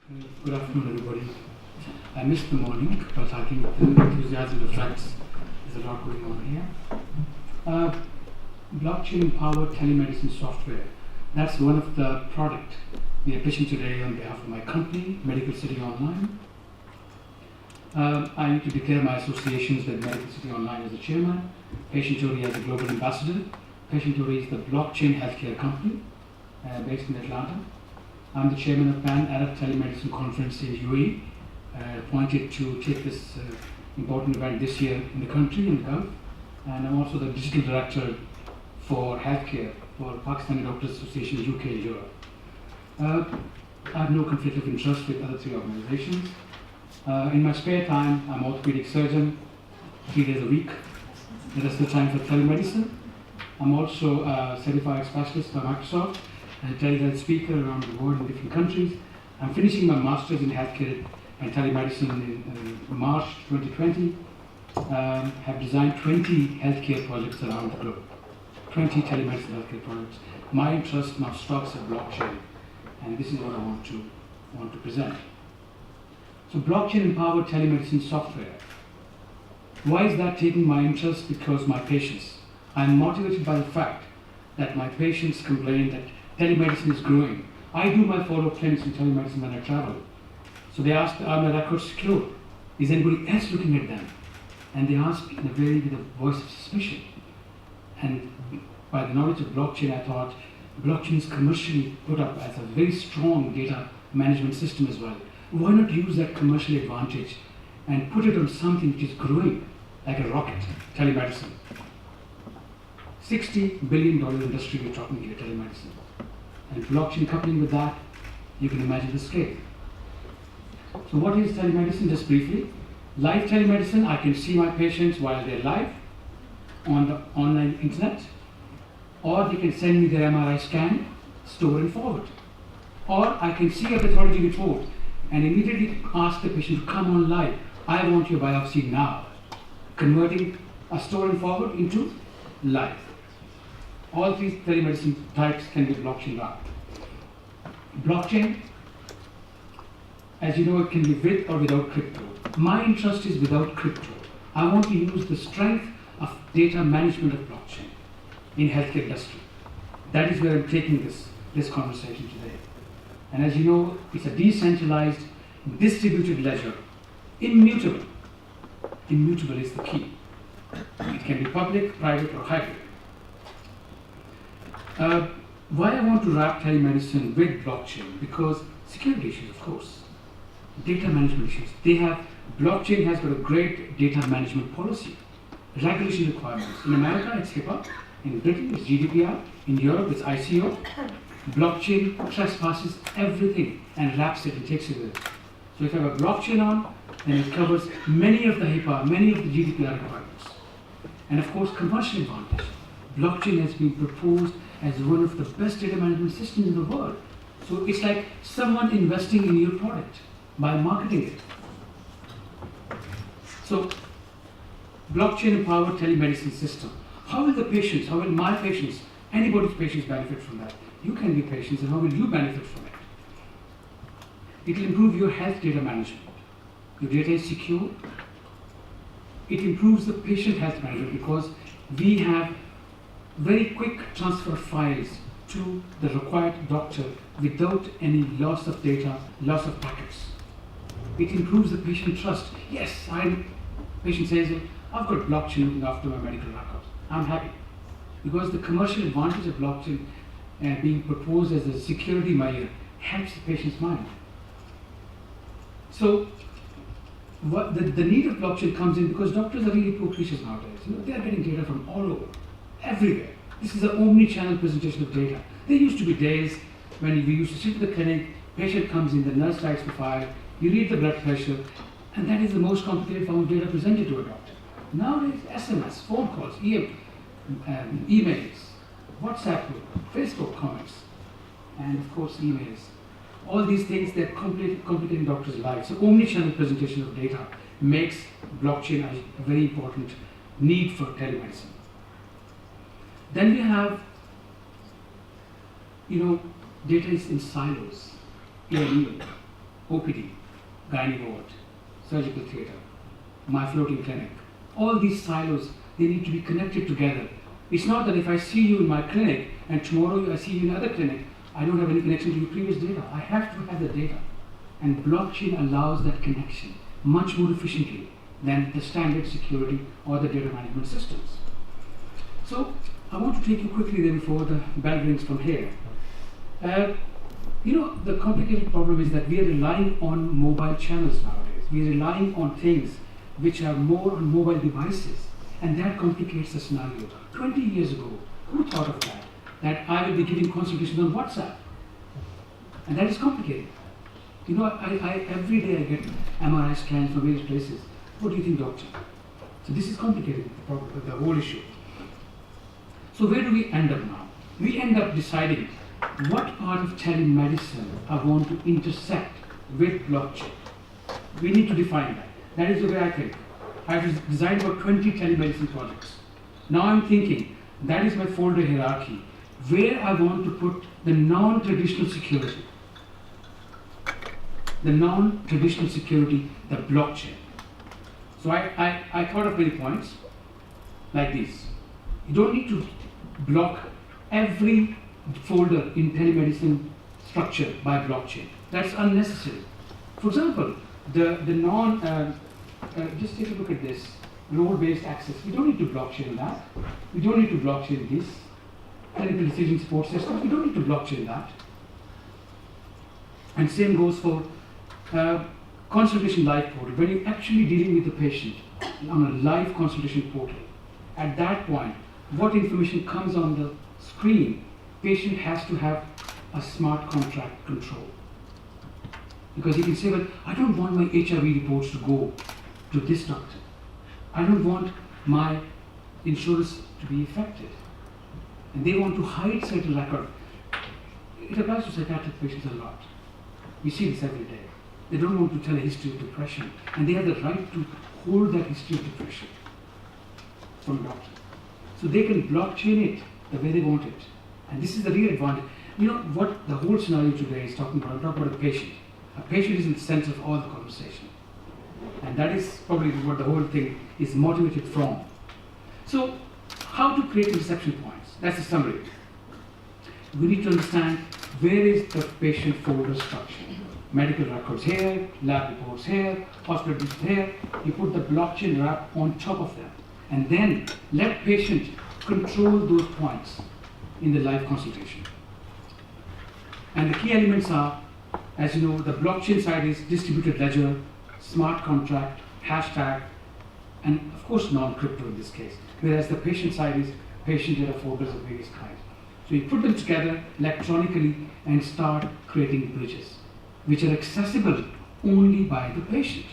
Good afternoon, everybody. I missed the morning, but I think the enthusiasm reflects there's a lot going on here. Blockchain Empowered Telemedicine Software. That's one of the product we are pitching today on behalf of my company, Medical City Online. I need to declare my associations with Medical City Online as the chairman, Patient Tori as the global ambassador. Patient Tori is the blockchain healthcare company based in Atlanta. I'm the chairman of Pan-Arab Telemedicine Conference in UAE, appointed to take this important event this year in the country, in the Gulf. And I'm also the digital director for healthcare for Pakistani Doctors Association UK and Europe. I have no conflict of interest with other three organizations. In my spare time, I'm an orthopedic surgeon, 3 days a week. The rest of the time for telemedicine. I'm also a certified specialist by Microsoft and a telehealth speaker around the world in different countries. I'm finishing my master's in healthcare and telemedicine in March 2020. Have designed 20 healthcare projects around the globe, 20 telemedicine healthcare projects. My interest now stops at blockchain, and this is what I want to present. So blockchain empowered telemedicine software. Why is that taking my interest? Because my patients. I'm motivated by the fact that my patients complain that telemedicine is growing. I do my follow-up clinics in telemedicine when I travel. So they ask, are my records secure? Is anybody else looking at them? And they ask in with a voice of suspicion. And by the knowledge of blockchain, I thought blockchain is commercially put up as a very strong data management system as well. Why not use that commercial advantage and put it on something which is growing like a rocket, telemedicine. $60 billion industry we're talking here, telemedicine. And blockchain coupling with that, you can imagine the scale. So what is telemedicine, just briefly? Live telemedicine, I can see my patients while they're live on the online internet, or they can send me their MRI scan, store and forward. Or I can see a pathology report and immediately ask the patient to come on live. I want your biopsy now. Converting a store and forward into live. All three telemedicine types can be blockchain wrapped. Blockchain, as you know, it can be with or without crypto. My interest is without crypto. I want to use the strength of data management of blockchain in healthcare industry. That is where I'm taking this conversation today. And as you know, it's a decentralized, distributed ledger, immutable. Immutable is the key. It can be public, private, or hybrid. Why I want to wrap telemedicine with blockchain? Because security issues, of course. Data management issues. Blockchain has got a great data management policy. Regulation requirements. In America, it's HIPAA. In Britain, it's GDPR. In Europe, it's ICO. Blockchain trespasses everything and wraps it and takes it with it. So if you have a blockchain on, then it covers many of the HIPAA, many of the GDPR requirements. And of course, commercial advantage. Blockchain has been proposed as one of the best data management systems in the world. So it's like someone investing in your product by marketing it. So, blockchain empowered telemedicine system. How will the patients, how will my patients, anybody's patients benefit from that? You can be patients, and how will you benefit from it? It will improve your health data management. Your data is secure. It improves the patient health management because we have very quick transfer of files to the required doctor without any loss of data, loss of packets. It improves the patient trust. Yes, patient says, I've got blockchain looking after my medical records. I'm happy. Because the commercial advantage of blockchain being proposed as a security measure helps the patient's mind. So, the need of blockchain comes in because doctors are really pro-creatures nowadays. They are getting data from all over, everywhere. This is an omni-channel presentation of data. There used to be days when we used to sit in the clinic, patient comes in, the nurse writes the file, you read the blood pressure, and that is the most complicated form of data presented to a doctor. Nowadays, SMS, phone calls, emails, WhatsApp group, Facebook comments, and of course emails. All these things, they're complicating doctors' lives. So omni-channel presentation of data makes blockchain a very important need for telemedicine. Then we have, data is in silos, in an email. OPD, gynae ward, surgical theatre, my floating clinic. All these silos, they need to be connected together. It's not that if I see you in my clinic and tomorrow I see you in another clinic, I don't have any connection to your previous data. I have to have the data. And blockchain allows that connection much more efficiently than the standard security or the data management systems. So I want to take you quickly there before the bell rings from here. The complicated problem is that we are relying on mobile channels nowadays. We are relying on things which are more on mobile devices, and that complicates the scenario. 20 years ago, who thought of that? That I will be giving consultations on WhatsApp. And that is complicated. Every day I get MRI scans from various places. What do you think, doctor? So this is complicated, the whole issue. So where do we end up now? We end up deciding what part of telemedicine I want to intersect with blockchain. We need to define that. That is the way I think. I have designed about 20 telemedicine projects. Now I'm thinking, that is my folder hierarchy, where I want to put the non-traditional security. The non-traditional security, the blockchain. So I thought of many points like this. You don't need to block every folder in telemedicine structure by blockchain. That's unnecessary. For example, just take a look at this, role-based access. We don't need to blockchain that. We don't need to blockchain this. Clinical decision support system, we don't need to blockchain that. And same goes for consultation live portal. When you're actually dealing with the patient on a live consultation portal, at that point, what information comes on the screen, patient has to have a smart contract control. Because he can say, well, I don't want my HIV reports to go to this doctor. I don't want my insurance to be affected. And they want to hide certain record. It applies to psychiatric patients a lot. We see this every day. They don't want to tell a history of depression, and they have the right to hold that history of depression from a doctor. So they can blockchain it the way they want it. And this is the real advantage. You know what the whole scenario today is talking about? I'm talking about a patient. A patient is in the center of all the conversation. And that is probably what the whole thing is motivated from. So how to create reception points? That's the summary. We need to understand where is the patient folder structure. Medical records here, lab reports here, hospital records here. You put the blockchain wrap on top of them. And then let patient control those points in the live consultation. And the key elements are, as you know, the blockchain side is distributed ledger, smart contract, hashtag, and of course non-crypto in this case. Whereas the patient side is patient data folders of various kinds. So you put them together electronically and start creating bridges, which are accessible only by the patient.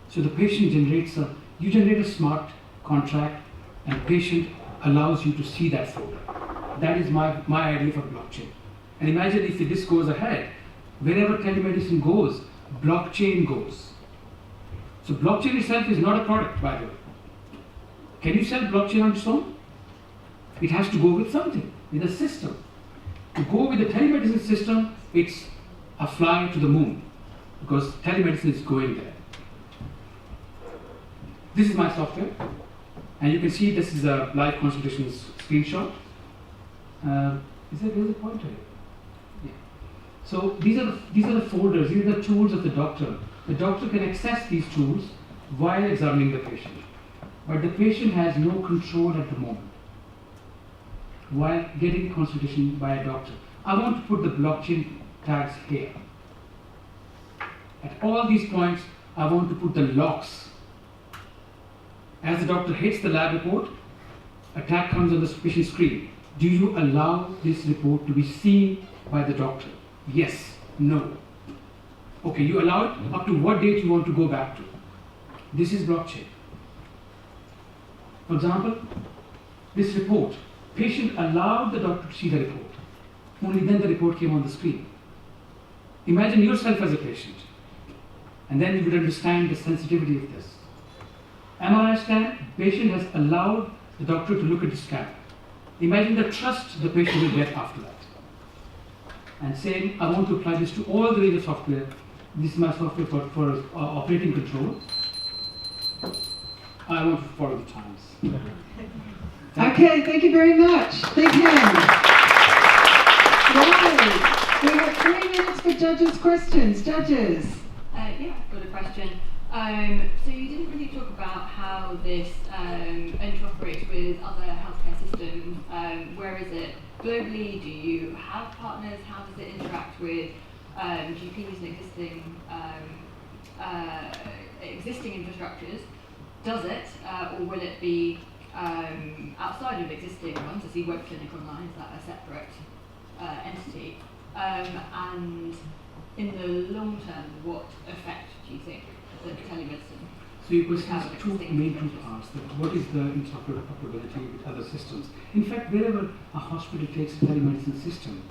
So the patient you generate a smart contract, and patient allows you to see that folder. That is my idea for blockchain. And imagine if this goes ahead, wherever telemedicine goes, blockchain goes. So blockchain itself is not a product, by the way. Can you sell blockchain on its own? It has to go with something, with a system. To go with the telemedicine system, it's a fly to the moon, because telemedicine is going there. This is my software, and you can see this is a live consultation screenshot. There's a pointer here. Yeah. So these are the folders, these are the tools of the doctor. The doctor can access these tools while examining the patient, but the patient has no control at the moment while getting consultation by a doctor. I want to put the blockchain tags here. At all these points, I want to put the locks. As the doctor hits the lab report, a tag comes on the patient screen. Do you allow this report to be seen by the doctor? Yes, no. Okay, you allow it up to what date you want to go back to. This is blockchain. For example, this report, patient allowed the doctor to see the report. Only then the report came on the screen. Imagine yourself as a patient, and then you would understand the sensitivity of this. MRI scan, patient has allowed the doctor to look at the scan. Imagine the trust the patient will get after that. And saying, I want to apply this to all the range of software. This is my software for operating control. I want to follow the times. Okay, thank you very much. Big hand. Right. We have 3 minutes for judges' questions. Judges. Yeah, I've got a question. So you didn't really talk about how this interoperates with other healthcare systems. Where is it globally? Do you have partners? How does it interact with GPs and existing infrastructures? Does it, or will it be outside of existing ones? I see Web Clinic Online, is that a separate entity? And in the long term, what effect do you think that telemedicine? So your question has two parts. What is the interoperability with other systems? In fact, wherever a hospital takes a telemedicine system,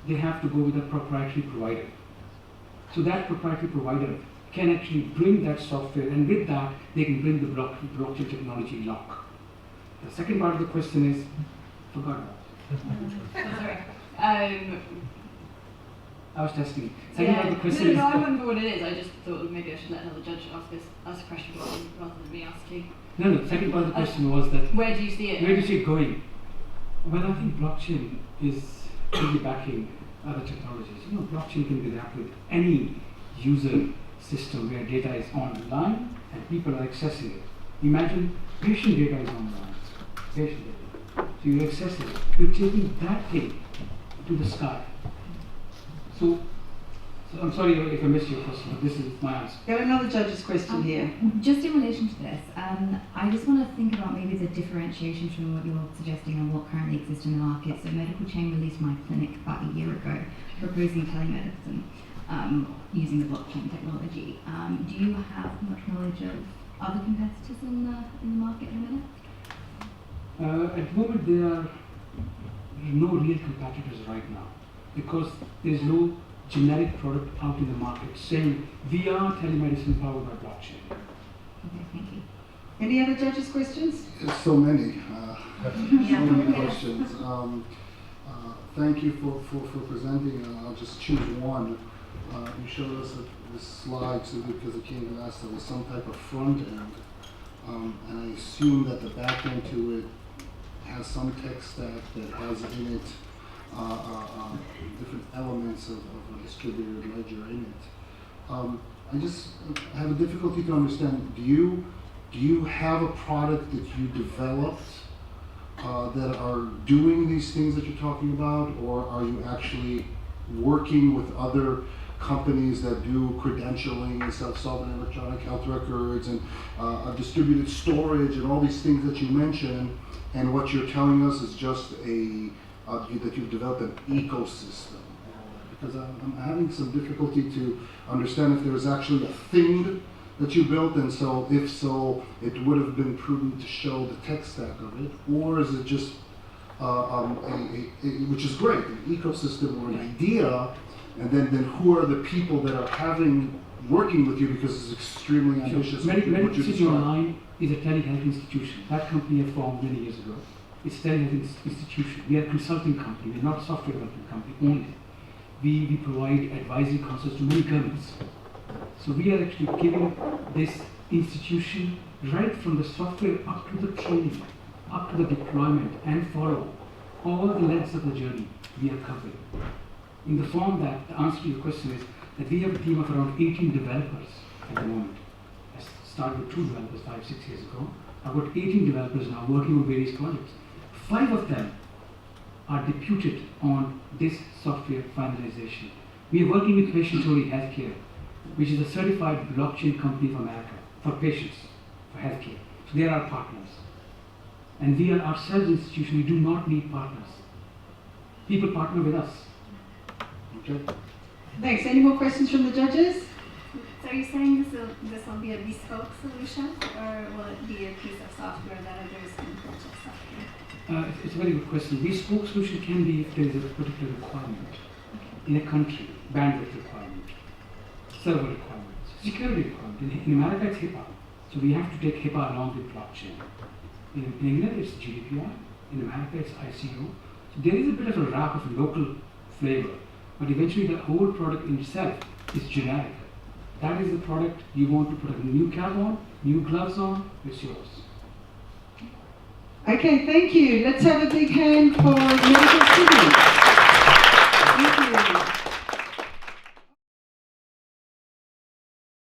they have to go with a proprietary provider. So that proprietary provider can actually bring that software, and with that, they can bring the blockchain technology lock. The second part of the question is, forgot about. Sorry. I was testing. Second part of the question is. No, I remember what it is. I just thought maybe I should let another judge ask a question rather than me asking. No, the second part of the question was that. Where do you see it? Where do you see it going? Well, I think blockchain is really backing other technologies. You know, blockchain can be wrapped with any user system where data is online and people are accessing it. Imagine patient data is online. Patient data. So you're accessing it. You're taking that thing to the sky. So I'm sorry if I missed your question, but this is my answer. Got another judge's question here. Just in relation to this, I just want to think about maybe the differentiation from what you're suggesting and what currently exists in the market. So Medical Chain released My Clinic about a year ago, proposing telemedicine using the blockchain technology. Do you have much knowledge of other competitors in the market at the minute? At the moment, there are no real competitors right now because there is no generic product out in the market saying we are telemedicine powered by blockchain. Okay, thank you. Any other judges' questions? So many questions. Thank you for presenting. I'll just choose one. You showed us this slide because it came to us there was some type of front end, and I assume that the back end to it has some tech stack that has in it different elements of a distributed ledger in it. I just have a difficulty to understand. Do you have a product that you developed that are doing these things that you're talking about, or are you actually working with other companies that do credentialing and self-solving electronic health records and distributed storage and all these things that you mentioned, and what you're telling us is just that you've developed an ecosystem? Because I'm having some difficulty to understand if there's actually a thing that you built, and so if so, it would have been prudent to show the tech stack of it, or is it just which is great, an ecosystem or an idea, and then who are the people that are working with you, because it's extremely ambitious. Medical City Online is a telehealth institution. That company I formed many years ago. It's a telehealth institution. We are a consulting company. We're not a software development company only. We provide advisory counsels to many governments. So we are actually giving this institution right from the software up to the training, up to the deployment, and follow all the lengths of the journey we are covering. In the form that the answer to your question is that we have a team of around 18 developers at the moment. I started with 2 developers 5-6 years ago. I've got 18 developers now working on various projects. 5 of them are deputed on this software finalization. We are working with Patient-Ori Healthcare, which is a certified blockchain company for America, for patients, for healthcare. So they are our partners. And we are ourselves an institution. We do not need partners. People partner with us. Okay. Thanks. Any more questions from the judges? So are you saying this will be a bespoke solution, or will it be a piece of software that others can purchase? It's a very good question. Bespoke solution can be if there is a particular requirement in a country, bandwidth requirement, server requirements, security requirement. In America, it's HIPAA. So we have to take HIPAA along with blockchain. In England, it's GDPR. In America, it's ICO. So there is a bit of a wrap of local flavor, but eventually the whole product in itself is generic. that is the product you want to put a new cap on, new gloves on, it's yours. Okay, thank you. Let's have a big hand for Medical City.